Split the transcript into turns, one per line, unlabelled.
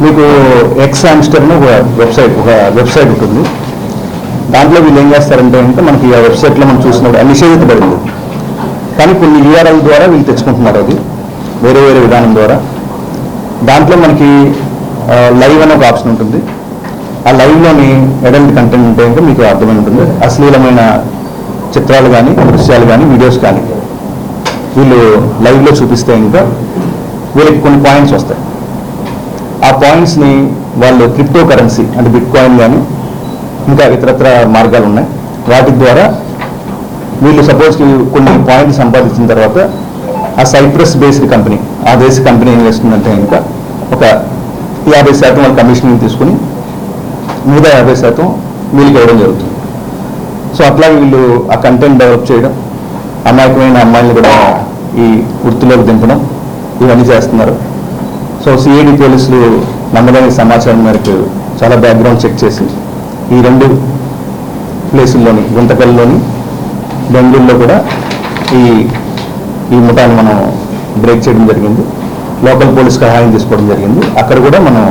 మీకు X hamster అని ఒక వెబ్సైట్ ఉంటుంది. దాంట్లో వీళ్ళు ఏం చేస్తారంటే ఇంకా మనకి ఆ వెబ్సైట్లో మనం చూసినప్పుడు నిషేధించబడింది, కానీ కొన్ని యూఆర్ఎల్ ద్వారా వీళ్ళు తెచ్చుకుంటున్నారు. అది వేరే వేరే విధానం ద్వారా. దాంట్లో మనకి లైవ్ అనే ఒక ఆప్షన్ ఉంటుంది. ఆ లైవ్లోని ఎడల్ట్ కంటెంట్ ఉంటే ఇంకా మీకు అర్థమై ఉంటుంది. అశ్లీలమైన చిత్రాలు కానీ, దృశ్యాలు కానీ, వీడియోస్ కానీ వీళ్ళు లైవ్లో చూపిస్తే ఇంకా వీళ్ళకి కొన్ని పాయింట్స్ వస్తాయి. ఆ పాయింట్స్ని వాళ్ళు క్రిప్టో కరెన్సీ అంటే బిట్ కాయిన్ కానీ ఇంకా ఇతరత్ర మార్గాలు ఉన్నాయి. వాటి ద్వారా వీళ్ళు సపోజ్కి కొన్ని పాయింట్లు సంపాదించిన తర్వాత ఆ సైప్రస్ బేస్డ్ కంపెనీ, ఆ దేశ కంపెనీ ఏం చేస్తుందంటే ఇంకా ఒక 50% వాళ్ళ కమిషన్ తీసుకుని మిగతా 50% వీళ్ళకి ఇవ్వడం జరుగుతుంది. సో అట్లా వీళ్ళు ఆ కంటెంట్ డెవలప్ చేయడం, అమాయకమైన అమ్మాయిని కూడా ఈ వృత్తిలోకి దింపడం ఇవన్నీ చేస్తున్నారు. సో సిఐడి పోలీసులు నమ్మదగిన సమాచారం మేరకు చాలా బ్యాక్గ్రౌండ్ చెక్ చేసి ఈ 2 ప్లేసుల్లోని గుంతకల్లోని బెంగళూరులో కూడా ఈ ముఠాన్ని మనం బ్రేక్ చేయడం జరిగింది. లోకల్ పోలీస్ సహాయం తీసుకోవడం జరిగింది. అక్కడ కూడా మనం